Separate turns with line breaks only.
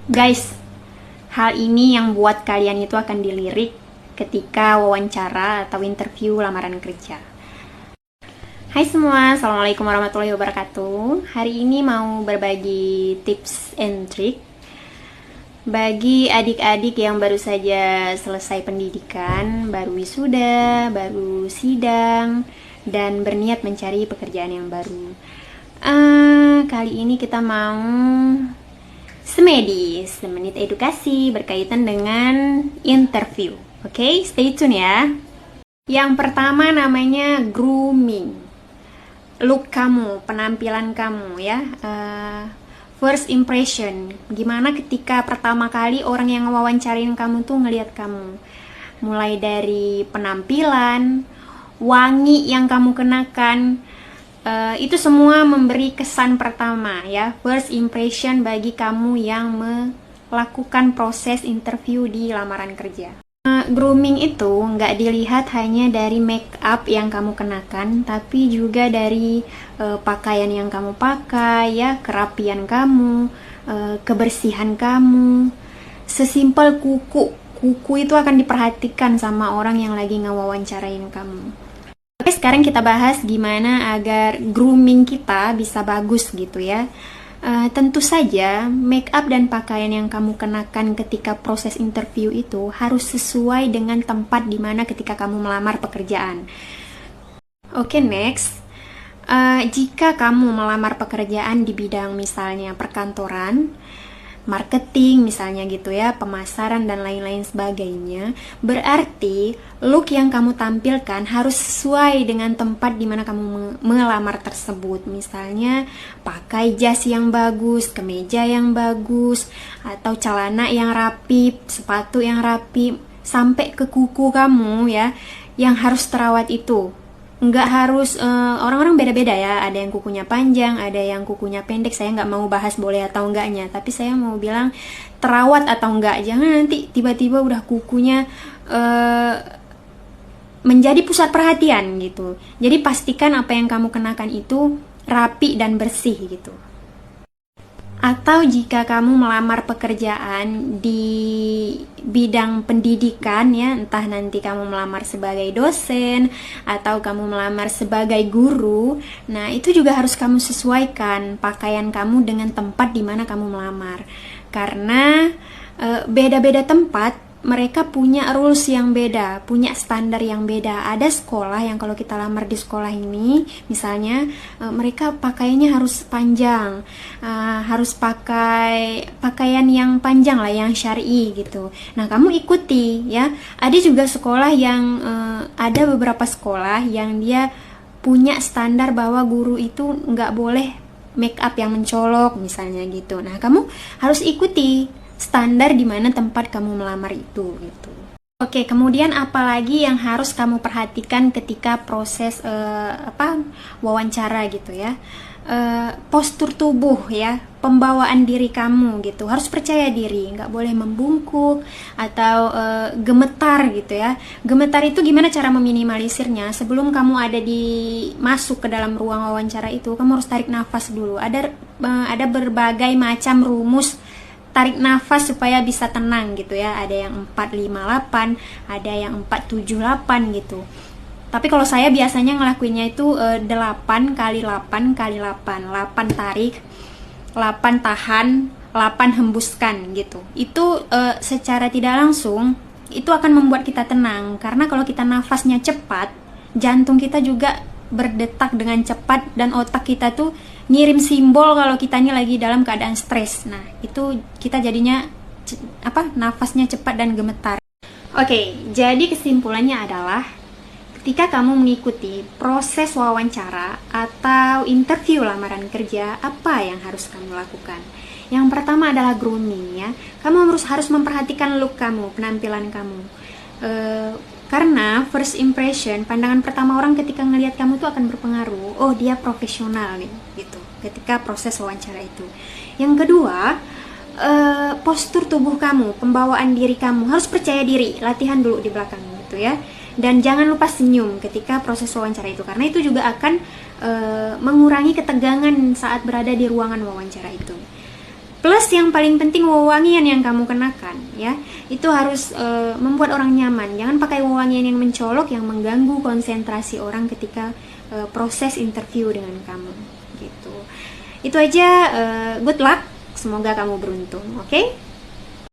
Guys, hal ini yang buat kalian itu akan dilirik ketika wawancara atau interview lamaran kerja. Hai semua, Assalamualaikum warahmatullahi wabarakatuh. Hari ini mau berbagi tips and trick bagi adik-adik yang baru saja selesai pendidikan, baru wisuda, baru sidang, dan berniat mencari pekerjaan yang baru. Kali ini kita mau semedis, semenit edukasi berkaitan dengan interview. Oke, stay tune ya. Yang pertama namanya grooming. Look kamu, penampilan kamu ya. First impression. Gimana ketika pertama kali orang yang ngewawancarain kamu tuh ngelihat kamu. Mulai dari penampilan, wangi yang kamu kenakan, itu semua memberi kesan pertama ya, first impression bagi kamu yang melakukan proses interview di lamaran kerja. Grooming itu nggak dilihat hanya dari make up yang kamu kenakan, tapi juga dari pakaian yang kamu pakai ya, kerapian kamu, kebersihan kamu. Sesimpel kuku itu akan diperhatikan sama orang yang lagi ngewawancarain kamu. Oke, sekarang kita bahas gimana agar grooming kita bisa bagus gitu ya. Tentu saja make up dan pakaian yang kamu kenakan ketika proses interview itu harus sesuai dengan tempat di mana ketika kamu melamar pekerjaan. Oke, next. Jika kamu melamar pekerjaan di bidang misalnya perkantoran, marketing misalnya gitu ya, pemasaran dan lain-lain sebagainya, berarti look yang kamu tampilkan harus sesuai dengan tempat di mana kamu melamar tersebut. Misalnya pakai jas yang bagus, kemeja yang bagus, atau celana yang rapi, sepatu yang rapi, sampai ke kuku kamu ya, yang harus terawat itu. Nggak harus, orang-orang beda-beda ya, ada yang kukunya panjang, ada yang kukunya pendek. Saya nggak mau bahas boleh atau enggaknya, tapi saya mau bilang terawat atau enggak. Jangan nanti tiba-tiba udah kukunya menjadi pusat perhatian gitu. Jadi pastikan apa yang kamu kenakan itu rapi dan bersih gitu. Atau jika kamu melamar pekerjaan di bidang pendidikan ya, entah nanti kamu melamar sebagai dosen atau kamu melamar sebagai guru, nah itu juga harus kamu sesuaikan pakaian kamu dengan tempat di mana kamu melamar. Karena beda-beda tempat mereka punya rules yang beda, punya standar yang beda. Ada sekolah yang kalau kita lamar di sekolah ini, misalnya mereka pakaiannya harus panjang, harus pakai pakaian yang panjang lah, yang syar'i gitu. Nah, kamu ikuti ya. Ada juga sekolah yang ada beberapa sekolah yang dia punya standar bahwa guru itu nggak boleh make up yang mencolok misalnya gitu. Nah, kamu harus ikuti standar di mana tempat kamu melamar itu gitu. Oke, kemudian apalagi yang harus kamu perhatikan ketika proses wawancara gitu ya. Postur tubuh ya, pembawaan diri kamu gitu, harus percaya diri, nggak boleh membungkuk atau gemetar gitu ya. Gemetar itu gimana cara meminimalisirnya? Sebelum kamu masuk ke dalam ruang wawancara itu, kamu harus tarik nafas dulu. Ada berbagai macam rumus tarik nafas supaya bisa tenang gitu ya. Ada yang 4-5-8, ada yang 4-7-8 gitu. Tapi kalau saya biasanya ngelakuinnya itu 8 kali 8 kali 8. 8 tarik, 8 tahan, 8 hembuskan gitu. Itu secara tidak langsung itu akan membuat kita tenang, karena kalau kita nafasnya cepat, jantung kita juga berdetak dengan cepat dan otak kita tuh ngirim simbol kalau kita ini lagi dalam keadaan stres. Nah, itu kita jadinya nafasnya cepat dan gemetar. Oke, jadi kesimpulannya adalah ketika kamu mengikuti proses wawancara atau interview lamaran kerja, apa yang harus kamu lakukan? Yang pertama adalah grooming ya. Kamu harus memperhatikan look kamu, penampilan kamu. Karena first impression, pandangan pertama orang ketika ngelihat kamu tuh akan berpengaruh. Oh, dia profesional gitu ketika proses wawancara itu. Yang kedua, postur tubuh kamu, pembawaan diri kamu, harus percaya diri. Latihan dulu di belakang gitu ya. Dan jangan lupa senyum ketika proses wawancara itu, karena itu juga akan mengurangi ketegangan saat berada di ruangan wawancara itu. Plus yang paling penting wewangian yang kamu kenakan ya, itu harus membuat orang nyaman. Jangan pakai wewangian yang mencolok yang mengganggu konsentrasi orang ketika proses interview dengan kamu gitu. Itu aja, good luck, semoga kamu beruntung, oke?